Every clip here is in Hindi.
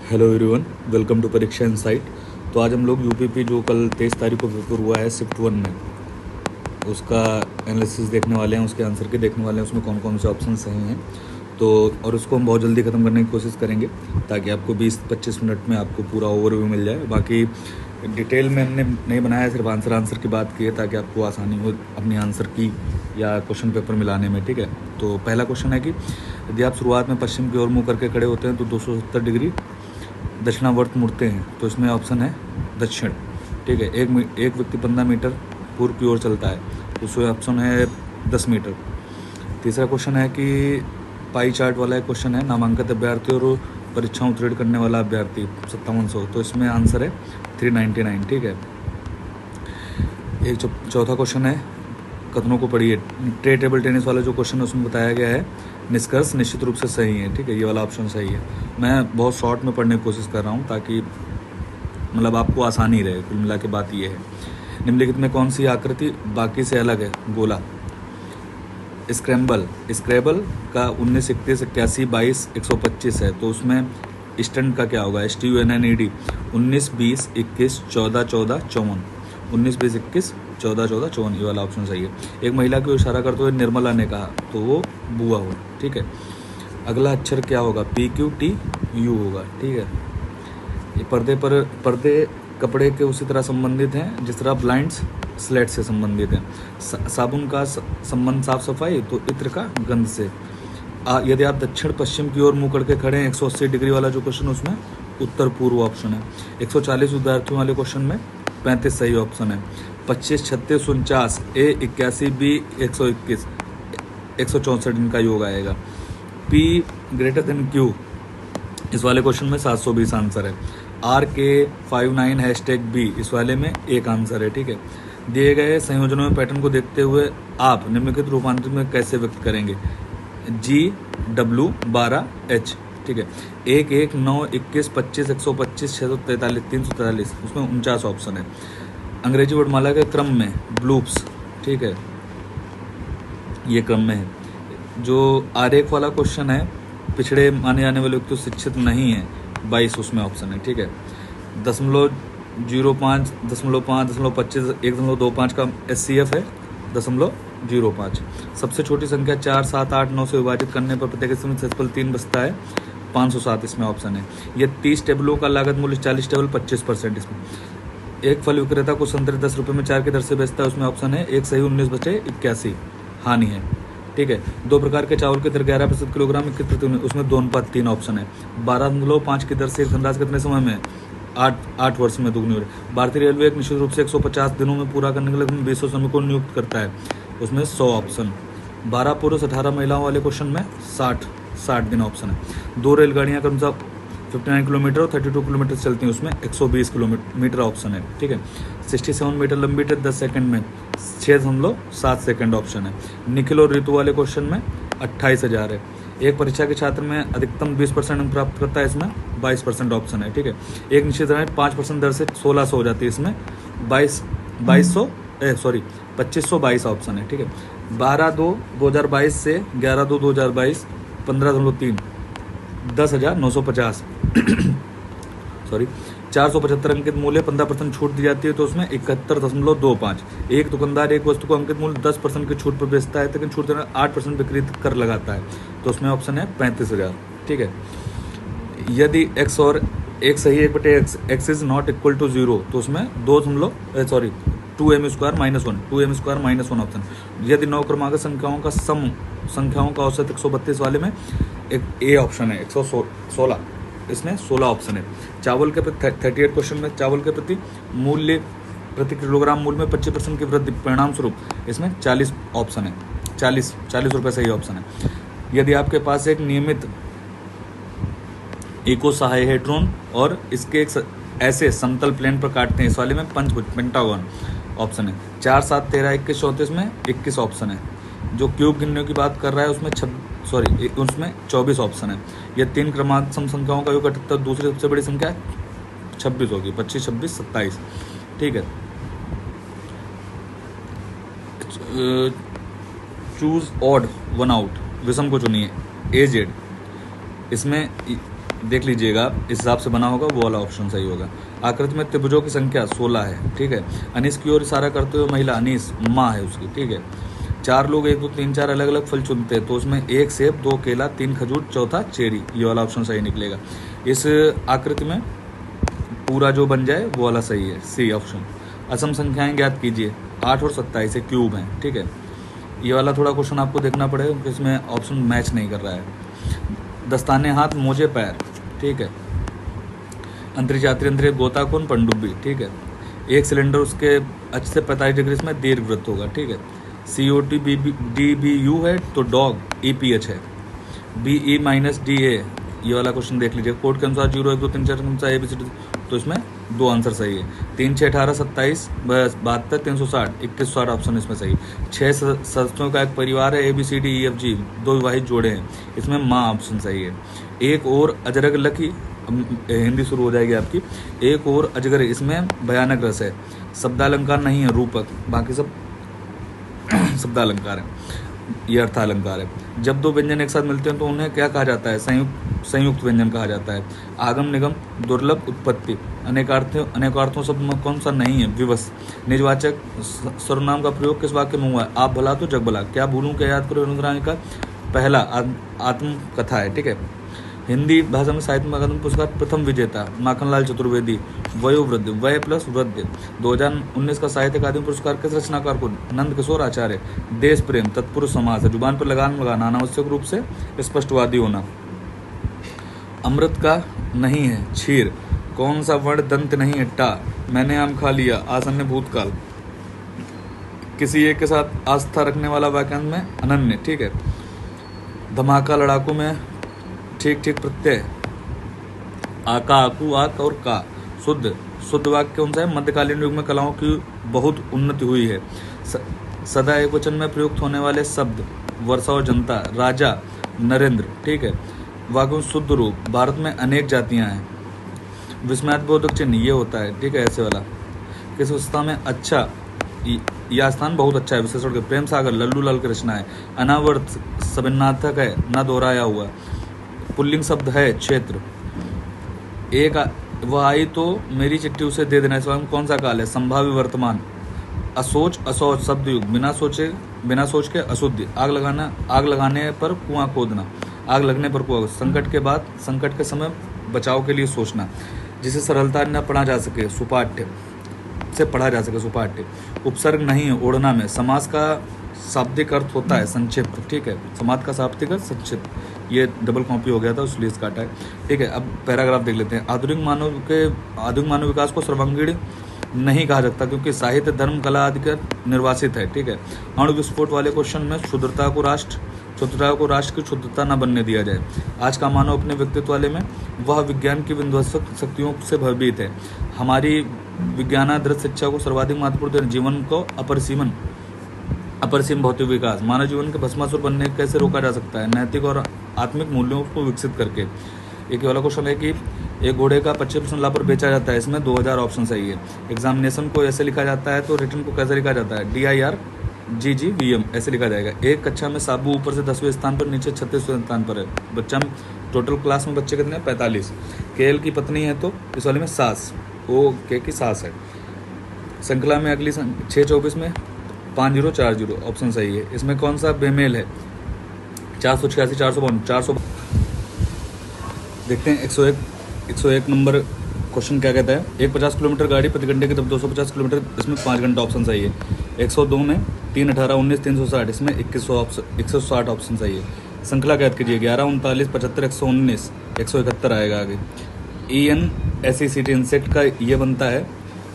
हेलो एवरीवन, वेलकम टू परीक्षा इनसाइट। तो आज हम लोग यूपीपी जो कल 23 तारीख को पेपर हुआ है शिफ्ट 1 में, उसका एनालिसिस देखने वाले हैं, उसके आंसर के देखने वाले हैं, उसमें कौन कौन से ऑप्शन सही हैं। तो और उसको हम बहुत जल्दी ख़त्म करने की कोशिश करेंगे ताकि आपको 20-25 मिनट में आपको पूरा ओवरव्यू मिल जाए। बाकी डिटेल में हमने नहीं बनाया है, सिर्फ आंसर की बात की है ताकि आपको आसानी हो अपनी आंसर की या क्वेश्चन पेपर मिलाने में। ठीक है, तो पहला क्वेश्चन है कि यदि आप शुरुआत में पश्चिम की ओर मुँह करके खड़े होते हैं तो 270 डिग्री दक्षिणावर्त मुड़ते हैं। तो इसमें ऑप्शन है दक्षिण। ठीक है, एक व्यक्ति 15 मीटर पूर्व की ओर चलता है, तो उसमें ऑप्शन है 10 मीटर। तीसरा क्वेश्चन है कि पाई चार्ट वाला एक क्वेश्चन है, नामांकित अभ्यर्थी और परीक्षा उत्तीर्ण करने वाला अभ्यर्थी 5700, तो इसमें आंसर है 399। ठीक है, एक चौथा क्वेश्चन है, कथनों को पढ़िए। टेबल टेनिस वाला जो क्वेश्चन है उसमें बताया गया है निष्कर्ष निश्चित रूप से सही है। ठीक है, ये वाला ऑप्शन सही है। मैं बहुत शॉर्ट में पढ़ने की कोशिश कर रहा हूँ ताकि मतलब आपको आसानी रहे। कुल मिला के बात ये है, निम्नलिखित में कौन सी आकृति बाकी से अलग है? गोला। स्क्रैबल का 19, 21, 81, 22, 125 है, तो उसमें स्टंट का क्या होगा? STUNNED 19, 20, 21, 14, 14, 54। 19, 20, 21, 14, 14, 54, ये वाला ऑप्शन सही है। एक महिला को इशारा करते हुए निर्मला ने कहा, तो वो बुआ हो। ठीक है, अगला अक्षर क्या होगा? PQTU होगा। ठीक है, ये पर्दे कपड़े के उसी तरह संबंधित हैं जिस तरह ब्लाइंड्स स्लेट से संबंधित हैं। साबुन का संबंध साफ सफाई, तो इत्र का गंध से। यदि आप दक्षिण पश्चिम की ओर मुंह करके खड़े हैं, 180 डिग्री वाला जो क्वेश्चन उसमें उत्तर पूर्व ऑप्शन है। 140 विद्यार्थियों वाले क्वेश्चन में 35 सही ऑप्शन है। 25, 36, 49, A 81, B 121, 164 इनका योग आएगा। P ग्रेटर देन Q इस वाले क्वेश्चन में 720 आंसर है। RK59 #B इस वाले में एक आंसर है। ठीक है, दिए गए संयोजनों में पैटर्न को देखते हुए आप निम्नलिखित रूपांतरण में कैसे व्यक्त करेंगे? GW12H। ठीक है, 1, 1, 9, 21, 25, 125, 643, 343, उसमें 49 ऑप्शन है। अंग्रेजी वर्णमाला के क्रम में ब्लूप्स। ठीक है, ये क्रम में है। जो आरेख वाला क्वेश्चन है, पिछड़े माने जाने वाले व्यक्ति शिक्षित नहीं है, 22 उसमें ऑप्शन है। ठीक है, 0.05, 0.5, 0.25, 1.25 का SCF है 0.05। सबसे छोटी संख्या 4, 7, 8, 9 से विभाजित करने पर प्रत्येक इसमें सेसफल 3 बचता है, 507 इसमें ऑप्शन है। ये 30 टेबलों का लागत मूल्य 40 टेबल 25% इसमें। एक फल विक्रेता को संतरे 10 रुपये में 4 की दर से बेचता है, उसमें ऑप्शन है एक सही 19 बचे 81 हानि है। ठीक है, 2 प्रकार के चावल की दर 11% किलोग्राम 21%, उसमें 2:3 ऑप्शन है। 12.5 की दर से एक धनराशि कितने समय में? 8 वर्ष में दुगनी हो रही। भारतीय रेलवे एक निश्चित रूप से 150 दिनों में पूरा करने के लिए 200 श्रमिकों को नियुक्त करता है, उसमें 100 ऑप्शन। 12 पुरुष 18 महिलाओं वाले क्वेश्चन में 60 दिन ऑप्शन है। 2 रेलगाड़ियाँ क्रमशः 59 किलोमीटर और 32 किलोमीटर चलती हैं, उसमें 120 किलोमीटर ऑप्शन है। ठीक है, 67 मीटर लंबी ट्रेन 10 सेकंड में 6.7 सेकंड ऑप्शन है। निखिल और ऋतु वाले क्वेश्चन में 28,000 है। एक परीक्षा के छात्र में अधिकतम 20% अंक प्राप्त करता है, इसमें 22% ऑप्शन है। ठीक है, एक निश्चित दर 5% दर से 1600 हो जाती है, इसमें 2522 ऑप्शन है। ठीक है, 12/2/2022 से 11/2/2022 15.3 10,950 सॉरी 475 अंकित मूल्य 15% छूट दी जाती है, तो उसमें 71.25। एक दुकानदार एक वस्तु को अंकित मूल्य 10% की छूट पर बेचता है, लेकिन छूट देना 8% बिक्री कर लगाता है, तो उसमें ऑप्शन है 35,000। ठीक है, यदि x और एक सही 1/x is not equal to 0, तो उसमें 2m² -1 ऑप्शन। यदि 9 क्रमांक संख्याओं का सम संख्याओं का औसत 132 वाले में एक A ऑप्शन है, 116 इसमें 16 ऑप्शन है। चावल के प्रति 38 क्वेश्चन में चावल के प्रति मूल्य प्रति किलोग्राम मूल्य में 25% की वृद्धि परिणाम स्वरूप इसमें 40 ऑप्शन है, 40 रुपये सही ऑप्शन है। यदि आपके पास एक नियमित इको साहेड्रॉन और इसके एक ऐसे समतल प्लेन पर काटते हैं, इस वाले में पंचभुज पेंटागन ऑप्शन है। 4, 7, 13, 21, 34 में 21 ऑप्शन है। जो क्यूब गिनने की बात कर रहा है उसमें उसमें 24 ऑप्शन है। यह 3 क्रमांक सम संख्याओं का योग घटता दूसरी सबसे बड़ी संख्या 26 होगी, 25, 26, 27। ठीक है, चूज ऑड वन आउट, विषम को चुनिए। AZ इसमें देख लीजिएगा, इस हिसाब से बना होगा, वो वाला ऑप्शन सही होगा। आकृति में त्रिभुजों की संख्या 16 है, ठीक है। अनीस की ओर इशारा करते हुए महिला अनीस माँ है उसकी, ठीक है। 4 लोग 1 2 3 4 अलग अलग फल चुनते हैं, तो उसमें 1 सेब, 2 केला, 3 खजूर, चौथा चेरी, ये वाला ऑप्शन सही निकलेगा। इस आकृति में पूरा जो बन जाए वो वाला सही है, सी ऑप्शन। असम संख्याएं ज्ञात कीजिए, 8 और 27 एक क्यूब हैं, ठीक है। ये वाला थोड़ा क्वेश्चन आपको देखना पड़ेगा क्योंकि इसमें ऑप्शन मैच नहीं कर रहा है। दस्ताने हाथ, मोजे पैर, ठीक है। अंतरिक्ष यात्री अंतरिक्ष गोताखोर पनडुब्बी, ठीक है। एक सिलेंडर उसके अच्छे से 45 डिग्री में दीर्घवृत्त होगा, ठीक है। COT DBU है तो डॉग EPH है। BE माइनस DA, ये वाला क्वेश्चन देख लीजिए। कोड के अनुसार 0 1 2 3 4 के अनुसार ABCD, तो इसमें 2 आंसर सही है। 3 6 18 27 72 360 21 60 ऑप्शन इसमें सही। 6 सदस्यों का एक परिवार है, ABCDEFG, 2 विवाहित जोड़े हैं, इसमें माँ ऑप्शन सही है। एक और अजरक लकी, हिंदी शुरू हो जाएगी आपकी। एक और अजगर, इसमें भयानक रस है। शब्दालंकार नहीं है, रूपक, बाकी सब शब्दालंकार है, ये अर्थालंकार है। जब 2 व्यंजन एक साथ मिलते हैं तो उन्हें क्या कहा जाता है? संयुक्त व्यंजन कहा जाता है। आगम निगम, दुर्लभ, उत्पत्ति। अनेकार्थों शब्द में कौन सा नहीं है? विवश। निजवाचक सर्वनाम का प्रयोग किस वाक्य में हुआ है? आप भला तो जग भला। क्या भूलूं क्या याद करो रुद्राणी का पहला आत्मकथा है, ठीक है। हिंदी भाषा में साहित्य अकादमी पुरस्कार प्रथम विजेता माखनलाल चतुर्वेदी, वयोवृद्ध, वय प्लस वृद्ध। 2019 का साहित्य अकादमी पुरस्कार किस रचनाकार को? नंद किशोर आचार्य। देश प्रेम, तत्पुरुष समास है। जुबान पर लगाम लगाना, अनावश्यक रूप से स्पष्टवादी होना। अमृत का नहीं है क्षीर। कौन सा वर्ण दंत नहीं है? टा। मैंने आम खा लिया, आसन्न भूतकाल। किसी एक के साथ आस्था रखने वाला वाक्यांश में अनन्य, ठीक है। धमाका, लड़ाकू में ठीक ठीक प्रत्यय। आका, आकू, आक और का। शुद्ध वाक्य कौन सा है? मध्यकालीन युग में कलाओं की बहुत उन्नति हुई है। सदा एक वचन में प्रयुक्त होने वाले शब्द वर्षा और जनता, राजा, नरेंद्र, ठीक है। वाक्यों शुद्ध रूप, भारत में अनेक जातियां हैं। विस्मयात्मक चिन्ह, ये होता है, ठीक है, ऐसे वाला। किस अवस्था में अच्छा, यह स्थान बहुत अच्छा है, विशेषण के। प्रेम सागर, लल्लू लाल की रचना है। अनावर्त सबिन्नार्थक है, न दोहराया हुआ। पुल्लिंग शब्द है क्षेत्र। एक वह आई तो मेरी चिट्ठी उसे दे देना, इस बारे में कौन सा काल है? संभाव्य वर्तमान। असोच, असोच शब्द युग, बिना सोच के अशुद्ध। आग लगाने पर कुआं खोदना, आग लगने पर कुआं। संकट के बाद, संकट के समय बचाव के लिए सोचना। जिसे सरलता न पढ़ा जा सके, सुपाठ्य से पढ़ा जा सके, सुपाठ्य। उपसर्ग नहीं है ओढ़ना में। समास का शाब्दिक अर्थ होता है संक्षिप्त, ठीक है। समाज का शाब्दिक अर्थ संक्षिप्त, ये डबल कॉपी हो गया था इसलिए काटा है, ठीक है। अब पैराग्राफ देख लेते हैं। आधुनिक मानव विकास को सर्वांगीण नहीं कहा जाता क्योंकि साहित्य, धर्म, कला आदि का निर्वासित है, ठीक है। अणु विस्फोट वाले क्वेश्चन में शुद्धता को राष्ट्र की शुद्धता न बनने दिया जाए। आज का मानव अपने व्यक्तित्व वाले में वह विज्ञान की विध्वंसक शक्तियों से भयभीत है। हमारी विज्ञानाधारित शिक्षा को सर्वाधिक महत्वपूर्ण जीवन को अपरिसीम भौतिक विकास। मानव जीवन के भस्मासुर बनने कैसे रोका जा सकता है? नैतिक और आत्मिक मूल्यों को विकसित करके। एक वाला क्वेश्चन है कि एक घोड़े का 25% लाभ पर बेचा जाता है, इसमें 2000 ऑप्शन सही है। एग्जामिनेशन को ऐसे लिखा जाता है तो रिटर्न को कैसे लिखा जाता है? DIRGGVM ऐसे लिखा जाएगा। एक कक्षा में साबू ऊपर से 10वें स्थान पर, नीचे 36वें स्थान पर है। बच्चा में टोटल क्लास में बच्चे कितने हैं? 45। केएल की पत्नी है तो इस वाले में सास, ओ के की सास है। श्रृंखला में अगली 624 में 5040 ऑप्शन सही है। इसमें कौन सा बेमेल है? 486 452 400। देखते हैं 101 नंबर क्वेश्चन क्या कहता है। एक 50 किलोमीटर गाड़ी प्रति घंटे की तब 250 किलोमीटर, इसमें 5 घंटा ऑप्शन सही है। 102 में 3 18 19 360, इसमें 160 ऑप्शन सही है। श्रृंखला ज्ञात कीजिए। 11 39 75 119 171 आएगा आगे। ENSECT इंसेक्ट का ये बनता है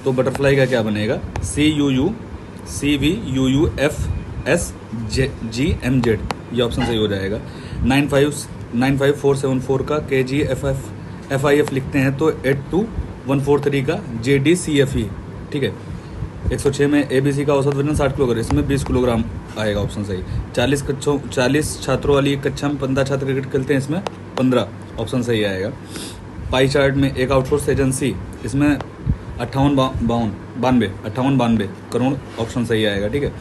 तो बटरफ्लाई का क्या बनेगा? CUUCVUUFSGMZ, ये ऑप्शन सही हो जाएगा। 959474 का KGFIF लिखते हैं तो 82143 का JDCFE, ठीक है। 106 में ABC का औसत वजन 60 किलोग्राम, इसमें 20 किलोग्राम आएगा ऑप्शन सही। 40 छात्रों वाली एक कक्षा में 15 छात्र क्रिकेट खेलते हैं, इसमें 15 ऑप्शन सही आएगा। पाई चार्ट में एक आउटसोर्स एजेंसी, इसमें 5892 करोड़ ऑप्शन सही आएगा, ठीक है।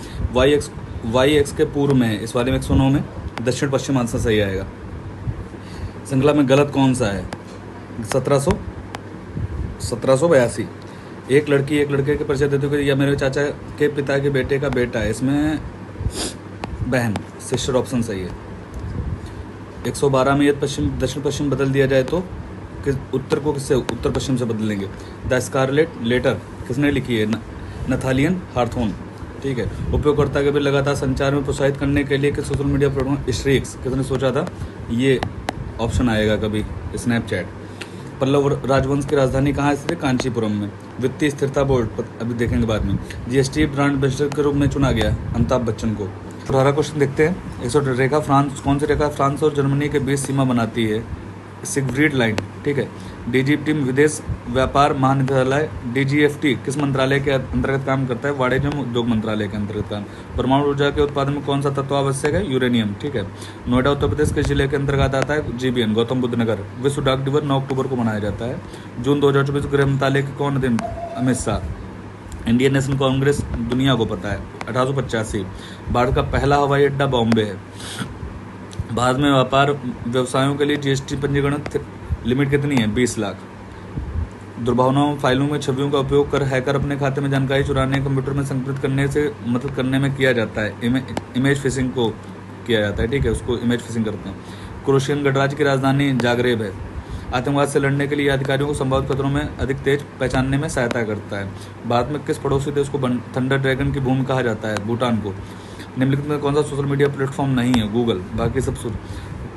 वाई एक्स के पूर्व में, इस वाले में 109 में दक्षिण पश्चिम आंसर सही आएगा। श्रृंखला में गलत कौन सा है? 1782। एक लड़की एक लड़के के परिचय देते हुए, या मेरे चाचा के पिता के बेटे का बेटा है, इसमें बहन सिस्टर ऑप्शन सही है। 112 में यदि दक्षिण पश्चिम बदल दिया जाए तो किस उत्तर को किससे उत्तर पश्चिम से बदलेंगे। द स्कारलेट लेटर किसने लिखी है, नथालियन हार्थोन। ठीक है। उपयोगकर्ता के भी लगातार संचार में प्रोत्साहित करने के लिए कि सोशल मीडिया प्लेटफॉर्म स्ट्रीक्स किसने सोचा था, ये ऑप्शन आएगा कभी, स्नैपचैट। पल्लव राजवंश की राजधानी कहाँ स्थित है, कांचीपुरम में। वित्तीय स्थिरता बोर्ड अभी देखेंगे बाद में। जीएसटी ब्रांड एम्बेसडर के रूप में चुना गया अमिताभ बच्चन को। 18 क्वेश्चन देखते हैं। 100 रेखा फ्रांस, कौन सी रेखा फ्रांस और जर्मनी के बीच सीमा बनाती है, सिगफ्रीड लाइन। ठीक है। डीजीएफटी विदेश व्यापार महानिदेशालय, डीजीएफटी किस मंत्रालय के अंतर्गत काम करता है, वाणिज्य एवं उद्योग मंत्रालय के अंतर्गत काम। परमाणु ऊर्जा के उत्पादन में कौन सा तत्व आवश्यक है, यूरेनियम। ठीक है। नोएडा उत्तर प्रदेश के जिले के अंतर्गत आता है, जीबीएन गौतम बुद्ध नगर। विश्व डाक दिवस 9 अक्टूबर को मनाया जाता है। जून 2024 गृह मंत्रालय के कौन दिन, अमित शाह। इंडियन नेशनल कांग्रेस दुनिया को पता है 1885। भारत का पहला हवाई अड्डा बॉम्बे है। भारत में व्यापार व्यवसायों के लिए जीएसटी पंजीकरण लिमिट कितनी है, 20 लाख। दुर्भावनाओं फाइलों में छवियों का उपयोग कर हैकर अपने खाते में जानकारी चुराने, कंप्यूटर में संकलित करने से मदद करने में किया जाता है। इमेज फिशिंग को किया जाता है। ठीक है, उसको इमेज फिशिंग करते हैं। क्रोएशियन गणराज्य की राजधानी जागरेब है। आतंकवाद से लड़ने के लिए अधिकारियों को संभावित खतरों में अधिक तेज पहचानने में सहायता करता है। भारत में किस पड़ोसी देश को थंडर ड्रैगन की भूमि कहा जाता है, भूटान को। निम्नलिखित में कौन सा सोशल मीडिया प्लेटफॉर्म नहीं है, गूगल। बाकी सब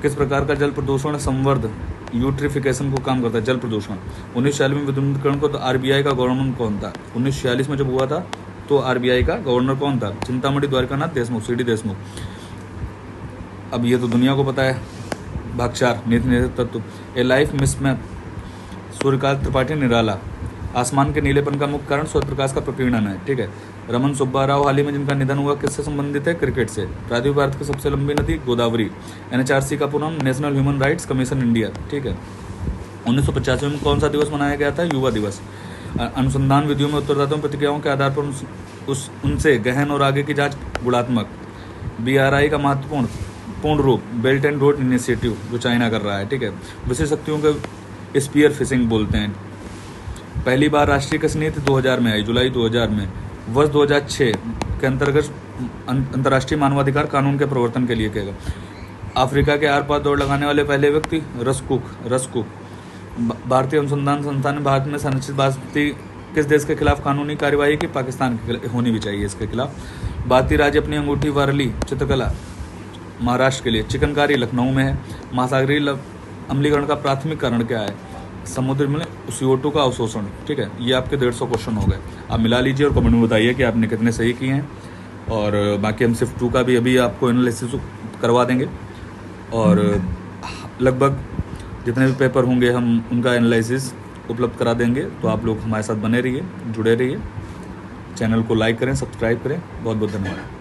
किस प्रकार का जल प्रदूषण संवर्ध यूट्रिफिकेशन को काम करता है, जल प्रदूषण। 1946 में विमुद्रीकरण को तो आरबीआई का गवर्नर कौन था, 1946 में जब हुआ था तो आरबीआई का गवर्नर कौन था, चिंतामणि द्वारकानाथ देशमुख, सीडी देशमुख। अब ये तो दुनिया को पता है। भाग 4 नीति तत्व। ए लाइफ मिसमैप, सूर्यकांत त्रिपाठी निराला। आसमान के नीलेपन का मुख्य कारण सूर्य प्रकाश का प्रकीर्णन है। ठीक है। रमन सुब्बा राव हाल ही में जिनका निधन हुआ किससे संबंधित है, क्रिकेट से। प्राचीन भारत की सबसे लंबी नदी गोदावरी। एनएचआरसी का पूरा नाम national human rights commission India. ठीक है। 1985 में कौन सा दिवस मनाया गया था, युवा दिवस। अनुसंधान विधियों में उत्तरदाताओं प्रतिक्रियाओं के आधार पर उनसे गहन और आगे की जांच गुणात्मक। बीआरआई का पूर्ण रूप बेल्ट एंड रोड इनिशिएटिव जो चाइना कर रहा है। ठीक है। विशेष शक्तियों के स्पीयर फिशिंग बोलते हैं। पहली बार राष्ट्रीय कृषि नीति 2000 में आई, जुलाई 2000 में। वर्ष 2006 के अंतर्गत अंतर्राष्ट्रीय मानवाधिकार कानून के प्रवर्तन के लिए किया गया। अफ्रीका के आर पार दौड़ लगाने वाले पहले व्यक्ति रसकुक। भारतीय अनुसंधान संस्थान ने भारत में संरक्षित बासमती किस देश के खिलाफ कानूनी कार्यवाही की, पाकिस्तान के खिलाफ होनी भी चाहिए इसके खिलाफ। भारतीय राज्य अपनी अंगूठी वारली चित्रकला महाराष्ट्र के लिए। चिकनकारी लखनऊ में है। महासागरीय अम्लीकरण का प्राथमिक कारण क्या है, समुद्र में CO2 का अवशोषण। ठीक है। ये आपके 150 क्वेश्चन हो गए। आप मिला लीजिए और कमेंट में बताइए कि आपने कितने सही किए हैं। और बाकी हम सिर्फ 2 का भी अभी आपको एनालिसिस करवा देंगे, और लगभग जितने भी पेपर होंगे हम उनका एनालिसिस उपलब्ध करा देंगे। तो आप लोग हमारे साथ बने रहिए, जुड़े रहिए। चैनल को लाइक करें, सब्सक्राइब करें। बहुत बहुत धन्यवाद।